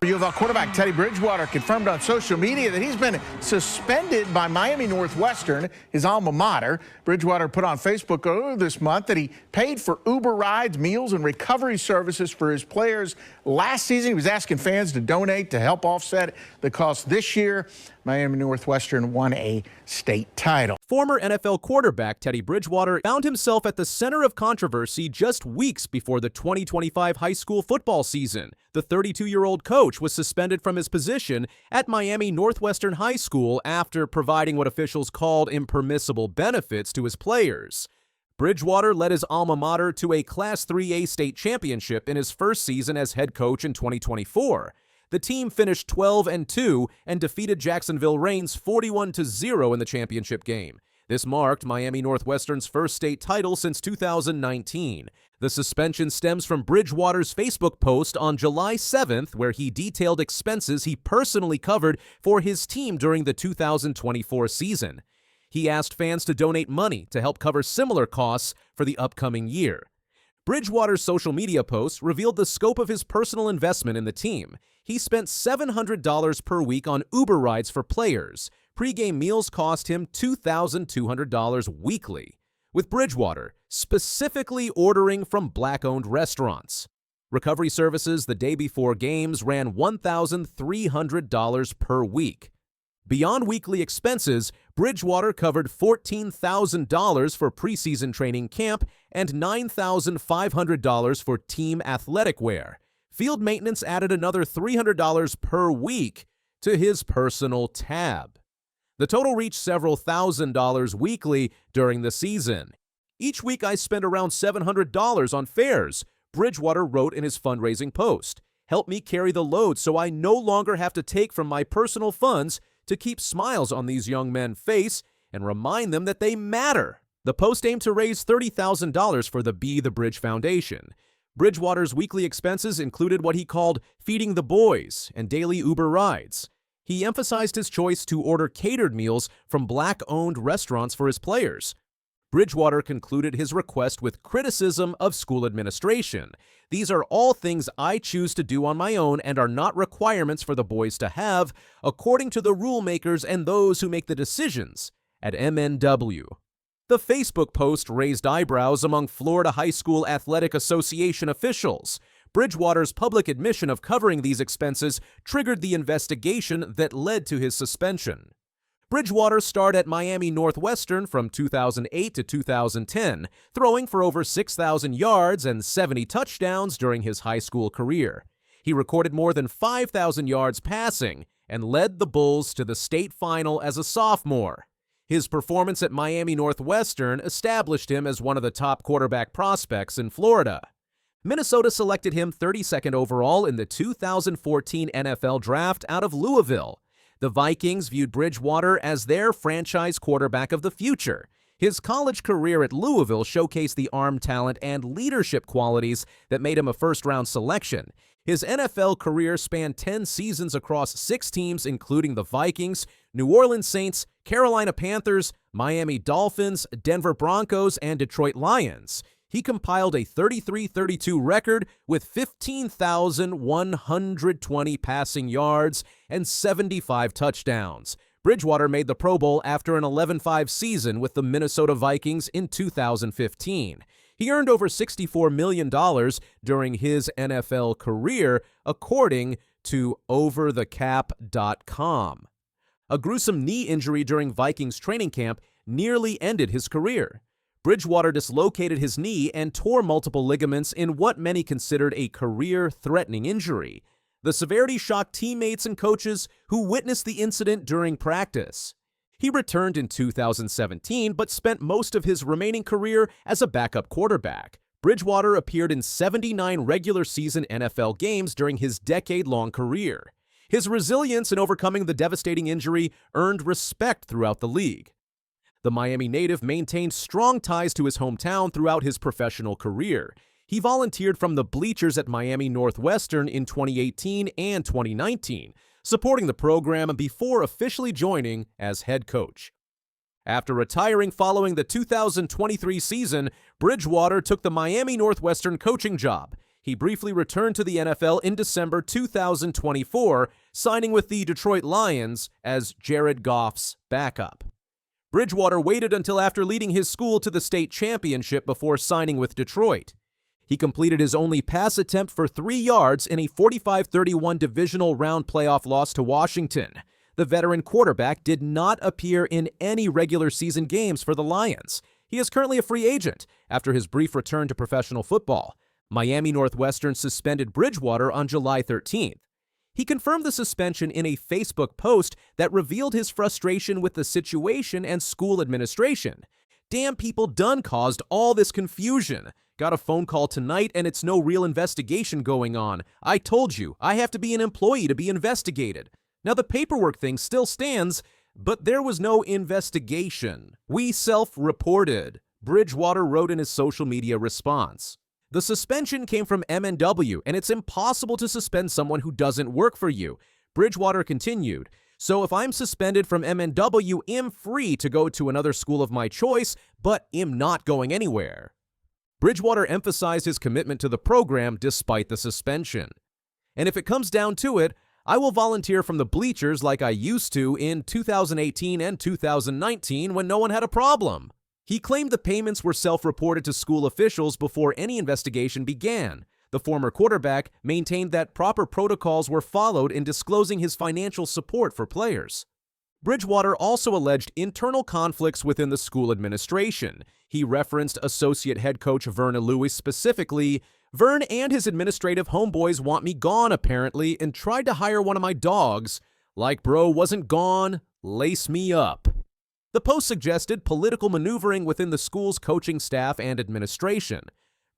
U of L quarterback Teddy Bridgewater confirmed on social media that he's been suspended by Miami Northwestern, his alma mater. Bridgewater put on Facebook earlier this month that he paid for Uber rides, meals, and recovery services for his players last season. He was asking fans to donate to help offset the cost this year. Miami Northwestern won a state title. Former NFL quarterback Teddy Bridgewater found himself at the center of controversy just weeks before the 2025 high school football season. The 32-year-old coach was suspended from his position at Miami Northwestern High School after providing what officials called impermissible benefits to his players. Bridgewater led his alma mater to a Class 3A state championship in his first season as head coach in 2024. The team finished 12-2 and defeated Jacksonville Reigns 41-0 in the championship game. This marked Miami Northwestern's first state title since 2019. The suspension stems from Bridgewater's Facebook post on July 7th, where he detailed expenses he personally covered for his team during the 2024 season. He asked fans to donate money to help cover similar costs for the upcoming year. Bridgewater's social media post revealed the scope of his personal investment in the team. He spent $700 per week on Uber rides for players. Pre-game meals cost him $2,200 weekly, with Bridgewater specifically ordering from Black-owned restaurants. Recovery services the day before games ran $1,300 per week. Beyond weekly expenses, Bridgewater covered $14,000 for preseason training camp and $9,500 for team athletic wear. Field maintenance added another $300 per week to his personal tab. The total reached several $1,000s weekly during the season. Each week I spend around $700 on fares, Bridgewater wrote in his fundraising post. Help me carry the load so I no longer have to take from my personal funds to keep smiles on these young men's face and remind them that they matter. The post aimed to raise $30,000 for the Be the Bridge Foundation. Bridgewater's weekly expenses included what he called feeding the boys and daily Uber rides. He emphasized his choice to order catered meals from Black-owned restaurants for his players. Bridgewater concluded his request with criticism of school administration. These are all things I choose to do on my own and are not requirements for the boys to have, according to the rule makers and those who make the decisions at MNW. The Facebook post raised eyebrows among Florida High School Athletic Association officials. Bridgewater's public admission of covering these expenses triggered the investigation that led to his suspension. Bridgewater starred at Miami Northwestern from 2008 to 2010, throwing for over 6,000 yards and 70 touchdowns during his high school career. He recorded more than 5,000 yards passing and led the Bulls to the state final as a sophomore. His performance at Miami Northwestern established him as one of the top quarterback prospects in Florida. Minnesota selected him 32nd overall in the 2014 NFL Draft out of Louisville. The Vikings viewed Bridgewater as their franchise quarterback of the future. His college career at Louisville showcased the arm talent and leadership qualities that made him a first-round selection. His NFL career spanned 10 seasons across 6 teams, including the Vikings, New Orleans Saints, Carolina Panthers, Miami Dolphins, Denver Broncos, and Detroit Lions. He compiled a 33-32 record with 15,120 passing yards and 75 touchdowns. Bridgewater made the Pro Bowl after an 11-5 season with the Minnesota Vikings in 2015. He earned over $64 million during his NFL career, according to overthecap.com. A gruesome knee injury during Vikings training camp nearly ended his career. Bridgewater dislocated his knee and tore multiple ligaments in what many considered a career-threatening injury. The severity shocked teammates and coaches who witnessed the incident during practice. He returned in 2017 but spent most of his remaining career as a backup quarterback. Bridgewater appeared in 79 regular season NFL games during his decade-long career. His resilience in overcoming the devastating injury earned respect throughout the league. The Miami native maintained strong ties to his hometown throughout his professional career. He volunteered from the bleachers at Miami Northwestern in 2018 and 2019, supporting the program before officially joining as head coach. After retiring following the 2023 season, Bridgewater took the Miami Northwestern coaching job. He briefly returned to the NFL in December 2024, signing with the Detroit Lions as Jared Goff's backup. Bridgewater waited until after leading his school to the state championship before signing with Detroit. He completed his only pass attempt for 3 yards in a 45-31 divisional round playoff loss to Washington. The veteran quarterback did not appear in any regular season games for the Lions. He is currently a free agent after his brief return to professional football. Miami Northwestern suspended Bridgewater on July 13th. He confirmed the suspension in a Facebook post that revealed his frustration with the situation and school administration. "Damn people done caused all this confusion. Got a phone call tonight and it's no real investigation going on. I told you, I have to be an employee to be investigated. Now the paperwork thing still stands, but there was no investigation. We self-reported," Bridgewater wrote in his social media response. The suspension came from MNW, and it's impossible to suspend someone who doesn't work for you. Bridgewater continued, "So if I'm suspended from MNW, I'm free to go to another school of my choice, but I'm not going anywhere." Bridgewater emphasized his commitment to the program despite the suspension. "And if it comes down to it, I will volunteer from the bleachers like I used to in 2018 and 2019 when no one had a problem." He claimed the payments were self-reported to school officials before any investigation began. The former quarterback maintained that proper protocols were followed in disclosing his financial support for players. Bridgewater also alleged internal conflicts within the school administration. He referenced associate head coach Verna Lewis specifically. "Vern and his administrative homeboys want me gone, apparently, and tried to hire one of my dogs. Like, bro, wasn't gone. Lace me up." The post suggested political maneuvering within the school's coaching staff and administration.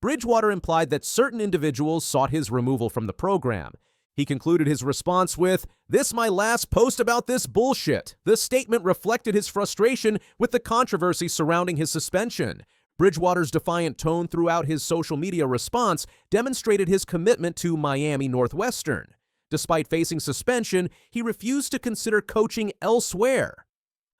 Bridgewater implied that certain individuals sought his removal from the program. He concluded his response with, "This my last post about this bullshit." The statement reflected his frustration with the controversy surrounding his suspension. Bridgewater's defiant tone throughout his social media response demonstrated his commitment to Miami Northwestern. Despite facing suspension, he refused to consider coaching elsewhere.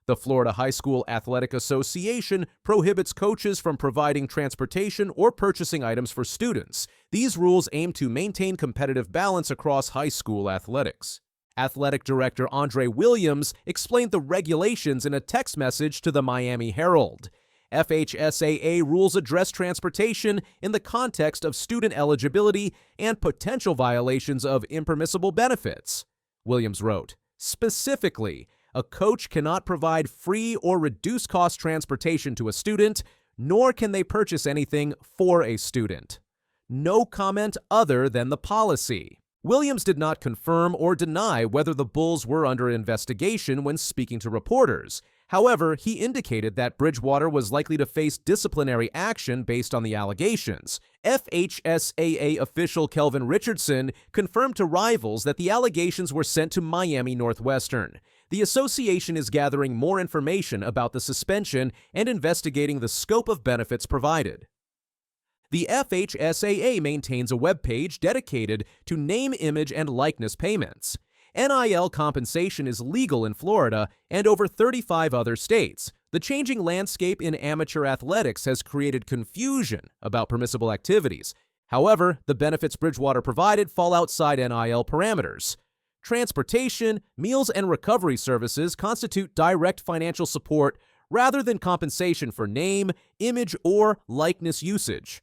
The Florida High School Athletic Association prohibits coaches from providing transportation or purchasing items for students. These rules aim to maintain competitive balance across high school athletics. Athletic Director Andre Williams explained the regulations in a text message to the Miami Herald. FHSAA rules address transportation in the context of student eligibility and potential violations of impermissible benefits. Williams wrote, "Specifically, a coach cannot provide free or reduced-cost transportation to a student, nor can they purchase anything for a student. No comment other than the policy." Williams did not confirm or deny whether the Bulls were under investigation when speaking to reporters. However, he indicated that Bridgewater was likely to face disciplinary action based on the allegations. FHSAA official Kelvin Richardson confirmed to Rivals that the allegations were sent to Miami Northwestern. The association is gathering more information about the suspension and investigating the scope of benefits provided. The FHSAA maintains a webpage dedicated to name, image, and likeness payments. NIL compensation is legal in Florida and over 35 other states. The changing landscape in amateur athletics has created confusion about permissible activities. However, the benefits Bridgewater provided fall outside NIL parameters. Transportation, meals, and recovery services constitute direct financial support rather than compensation for name, image, or likeness usage.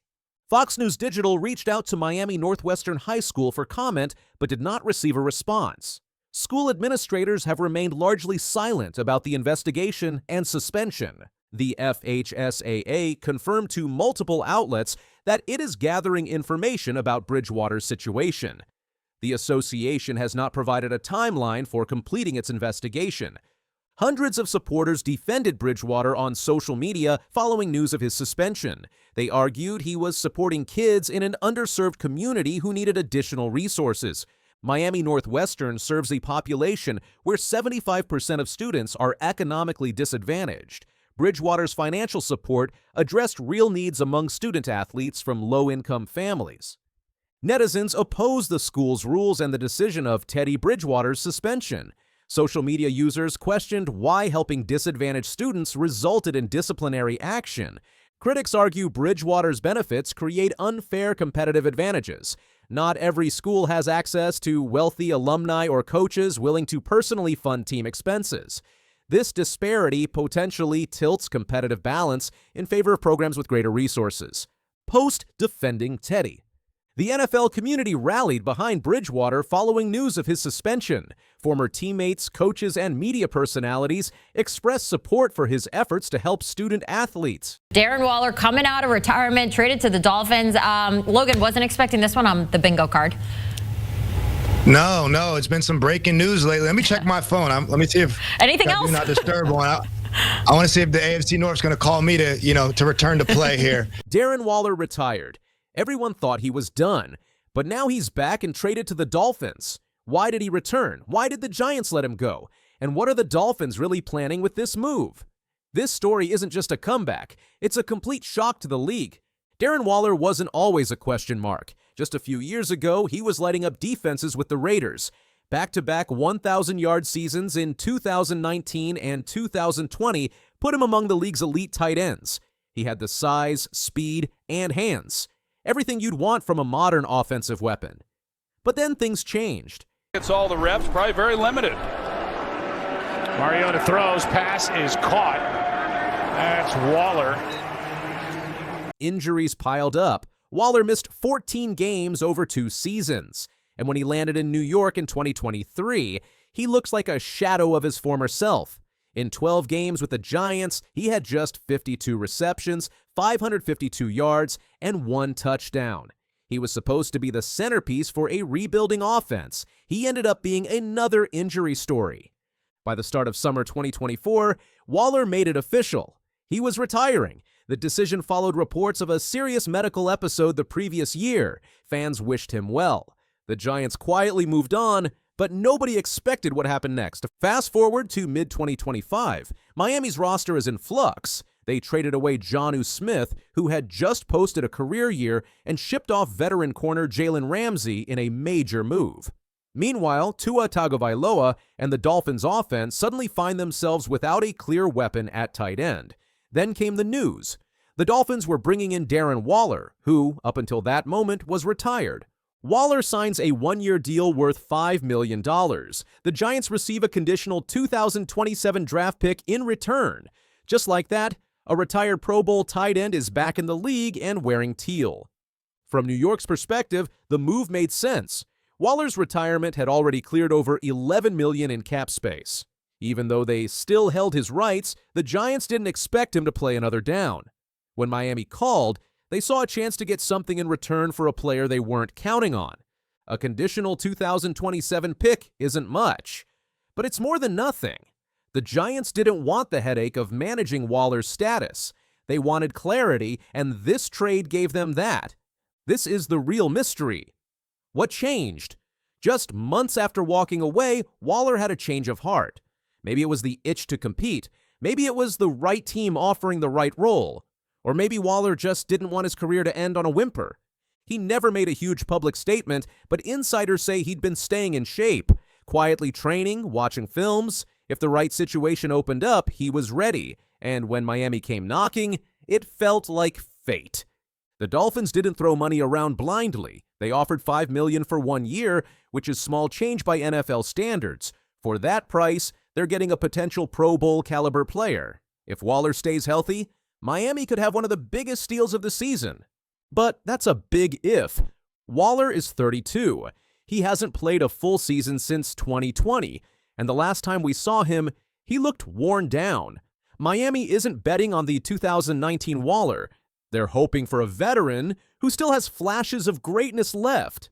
Fox News Digital reached out to Miami Northwestern High School for comment but did not receive a response. School administrators have remained largely silent about the investigation and suspension. The FHSAA confirmed to multiple outlets that it is gathering information about Bridgewater's situation. The association has not provided a timeline for completing its investigation. Hundreds of supporters defended Bridgewater on social media following news of his suspension. They argued he was supporting kids in an underserved community who needed additional resources. Miami Northwestern serves a population where 75% of students are economically disadvantaged. Bridgewater's financial support addressed real needs among student athletes from low-income families. Netizens oppose the school's rules and the decision of Teddy Bridgewater's suspension. Social media users questioned why helping disadvantaged students resulted in disciplinary action. Critics argue Bridgewater's benefits create unfair competitive advantages. Not every school has access to wealthy alumni or coaches willing to personally fund team expenses. This disparity potentially tilts competitive balance in favor of programs with greater resources. Post defending Teddy. The NFL community rallied behind Bridgewater following news of his suspension. Former teammates, coaches, and media personalities expressed support for his efforts to help student athletes. Darren Waller coming out of retirement, traded to the Dolphins. Logan, wasn't expecting this one on the bingo card. No, it's been some breaking news lately. Let me check my phone. Let me see if anything else. Do not disturb one. I want to see if the AFC North's going to call me to return to play here. Darren Waller retired. Everyone thought he was done, but now he's back and traded to the Dolphins. Why did he return? Why did the Giants let him go? And what are the Dolphins really planning with this move? This story isn't just a comeback, it's a complete shock to the league. Darren Waller wasn't always a question mark. Just a few years ago, he was lighting up defenses with the Raiders. Back-to-back 1,000-yard seasons in 2019 and 2020 put him among the league's elite tight ends. He had the size, speed, and hands. Everything you'd want from a modern offensive weapon. But then things changed. It's all the reps, probably very limited. Mariota throws, pass is caught. That's Waller. Injuries piled up. Waller missed 14 games over 2 seasons. And when he landed in New York in 2023, he looks like a shadow of his former self. In 12 games with the Giants, he had just 52 receptions, 552 yards, and 1 touchdown. He was supposed to be the centerpiece for a rebuilding offense. He ended up being another injury story. By the start of summer 2024, Waller made it official. He was retiring. The decision followed reports of a serious medical episode the previous year. Fans wished him well. The Giants quietly moved on, but nobody expected what happened next. Fast forward to mid-2025. Miami's roster is in flux. They traded away Jonnu Smith, who had just posted a career year, and shipped off veteran corner Jalen Ramsey in a major move. Meanwhile, Tua Tagovailoa and the Dolphins' offense suddenly find themselves without a clear weapon at tight end. Then came the news. The Dolphins were bringing in Darren Waller, who, up until that moment, was retired. Waller signs a 1-year deal worth $5 million. The Giants receive a conditional 2027 draft pick in return. Just like that, a retired Pro Bowl tight end is back in the league and wearing teal. From New York's perspective, the move made sense. Waller's retirement had already cleared over $11 million in cap space. Even though they still held his rights, the Giants didn't expect him to play another down. When Miami called, they saw a chance to get something in return for a player they weren't counting on. A conditional 2027 pick isn't much, but it's more than nothing. The Giants didn't want the headache of managing Waller's status. They wanted clarity, and this trade gave them that. This is the real mystery. What changed? Just months after walking away, Waller had a change of heart. Maybe it was the itch to compete. Maybe it was the right team offering the right role. Or maybe Waller just didn't want his career to end on a whimper. He never made a huge public statement, but insiders say he'd been staying in shape, quietly training, watching films. If the right situation opened up, he was ready. And when Miami came knocking, it felt like fate. The Dolphins didn't throw money around blindly. They offered $5 million for 1 year, which is small change by NFL standards. For that price, they're getting a potential Pro Bowl caliber player. If Waller stays healthy, Miami could have one of the biggest steals of the season. But that's a big if. Waller is 32. He hasn't played a full season since 2020, and the last time we saw him, he looked worn down. Miami isn't betting on the 2019 Waller. They're hoping for a veteran who still has flashes of greatness left.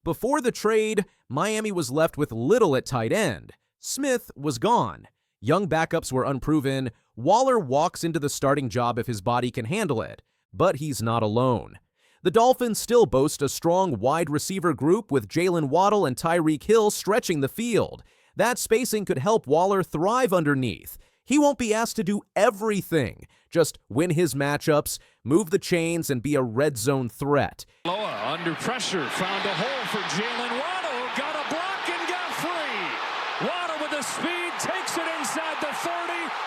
Before the trade, Miami was left with little at tight end. Smith was gone. Young backups were unproven. Waller walks into the starting job if his body can handle it, but he's not alone. The Dolphins still boast a strong wide receiver group with Jalen Waddle and Tyreek Hill stretching the field. That spacing could help Waller thrive underneath. He won't be asked to do everything, just win his matchups, move the chains, and be a red zone threat. Loa under pressure, found a hole for Jalen Waddle, got a block and got free. Waddle with the speed, takes it inside the 30,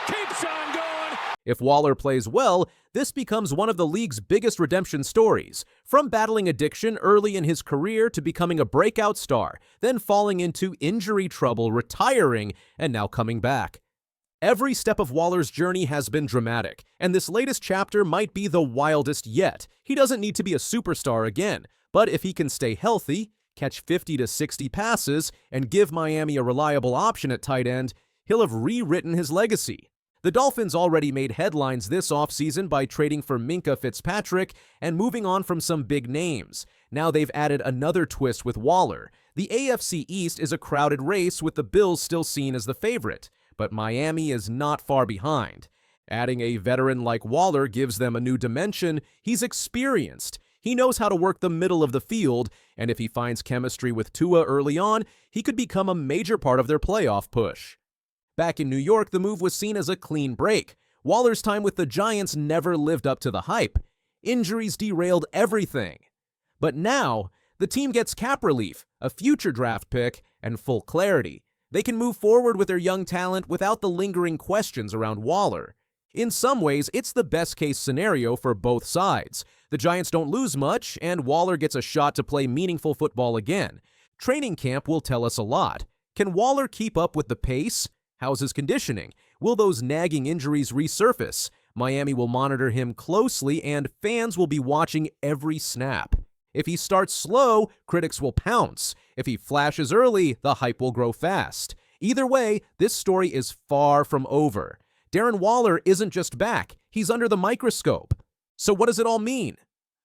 keeps on going. If Waller plays well, this becomes one of the league's biggest redemption stories, from battling addiction early in his career to becoming a breakout star, then falling into injury trouble, retiring, and now coming back. Every step of Waller's journey has been dramatic, and this latest chapter might be the wildest yet. He doesn't need to be a superstar again, but if he can stay healthy, catch 50 to 60 passes, and give Miami a reliable option at tight end, he'll have rewritten his legacy. The Dolphins already made headlines this offseason by trading for Minkah Fitzpatrick and moving on from some big names. Now they've added another twist with Waller. The AFC East is a crowded race with the Bills still seen as the favorite, but Miami is not far behind. Adding a veteran like Waller gives them a new dimension. He's experienced. He knows how to work the middle of the field, and if he finds chemistry with Tua early on, he could become a major part of their playoff push. Back in New York, the move was seen as a clean break. Waller's time with the Giants never lived up to the hype. Injuries derailed everything. But now, the team gets cap relief, a future draft pick, and full clarity. They can move forward with their young talent without the lingering questions around Waller. In some ways, it's the best-case scenario for both sides. The Giants don't lose much, and Waller gets a shot to play meaningful football again. Training camp will tell us a lot. Can Waller keep up with the pace? How's his conditioning? Will those nagging injuries resurface? Miami will monitor him closely, and fans will be watching every snap. If he starts slow, critics will pounce. If he flashes early, the hype will grow fast. Either way, this story is far from over. Darren Waller isn't just back, he's under the microscope. So what does it all mean?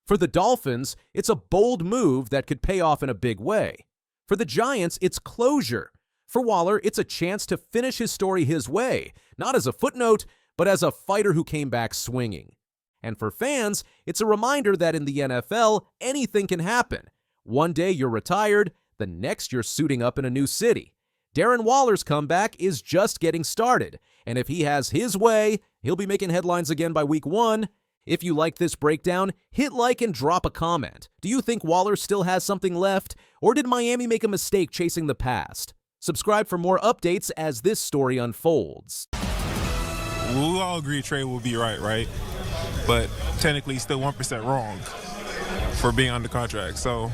For the Dolphins, it's a bold move that could pay off in a big way. For the Giants, it's closure. For Waller, it's a chance to finish his story his way, not as a footnote, but as a fighter who came back swinging. And for fans, it's a reminder that in the NFL, anything can happen. One day you're retired, the next you're suiting up in a new city. Darren Waller's comeback is just getting started, and if he has his way, he'll be making headlines again by week 1. If you like this breakdown, hit like and drop a comment. Do you think Waller still has something left, or did Miami make a mistake chasing the past? Subscribe for more updates as this story unfolds. We all agree Trey will be right? But technically he's still 1% wrong for being under contract. So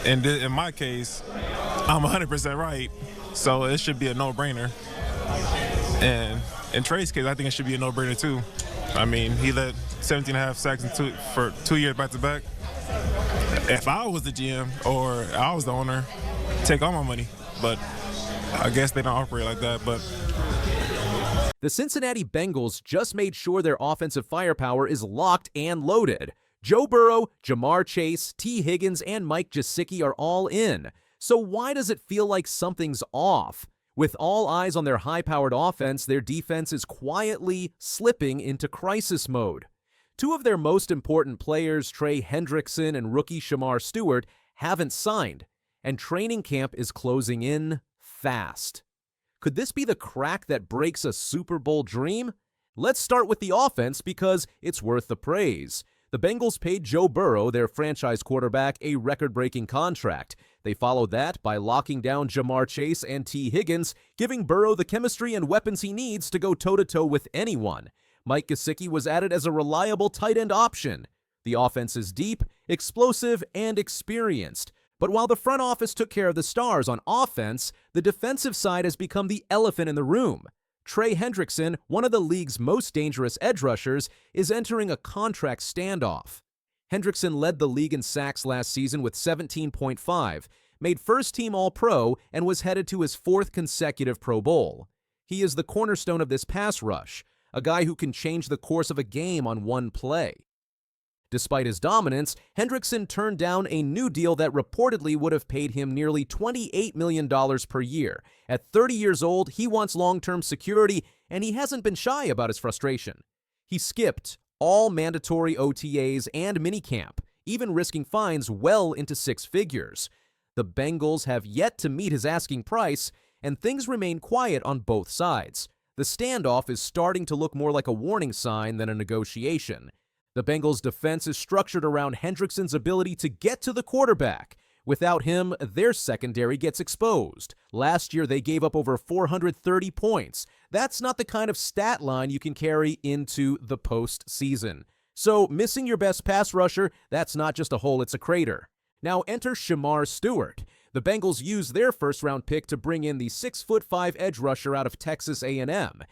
in my case, I'm 100% right, so it should be a no-brainer. And in Trey's case, I think it should be a no-brainer too. I mean, he led 17.5 sacks for 2 years back-to-back. If I was the GM or I was the owner, take all my money. But I guess they don't operate like that, but... The Cincinnati Bengals just made sure their offensive firepower is locked and loaded. Joe Burrow, Jamar Chase, T. Higgins, and Mike Gesicki are all in. So why does it feel like something's off? With all eyes on their high-powered offense, their defense is quietly slipping into crisis mode. Two of their most important players, Trey Hendrickson and rookie Shamar Stewart, haven't signed, and training camp is closing in fast. Could this be the crack that breaks a Super Bowl dream? Let's start with the offense because it's worth the praise. The Bengals paid Joe Burrow, their franchise quarterback, a record-breaking contract. They followed that by locking down Jamar Chase and T. Higgins, giving Burrow the chemistry and weapons he needs to go toe-to-toe with anyone. Mike Gesicki was added as a reliable tight end option. The offense is deep, explosive, and experienced. But while the front office took care of the stars on offense, the defensive side has become the elephant in the room. Trey Hendrickson, one of the league's most dangerous edge rushers, is entering a contract standoff. Hendrickson led the league in sacks last season with 17.5, made first-team All-Pro, and was headed to his 4th consecutive Pro Bowl. He is the cornerstone of this pass rush, a guy who can change the course of a game on one play. Despite his dominance, Hendrickson turned down a new deal that reportedly would have paid him nearly $28 million per year. At 30 years old, he wants long-term security, and he hasn't been shy about his frustration. He skipped all mandatory OTAs and minicamp, even risking fines well into 6 figures. The Bengals have yet to meet his asking price, and things remain quiet on both sides. The standoff is starting to look more like a warning sign than a negotiation. The Bengals' defense is structured around Hendrickson's ability to get to the quarterback. Without him, their secondary gets exposed. Last year, they gave up over 430 points. That's not the kind of stat line you can carry into the postseason. So, missing your best pass rusher, that's not just a hole, it's a crater. Now enter Shamar Stewart. The Bengals used their first-round pick to bring in the 6'5" edge rusher out of Texas A&M.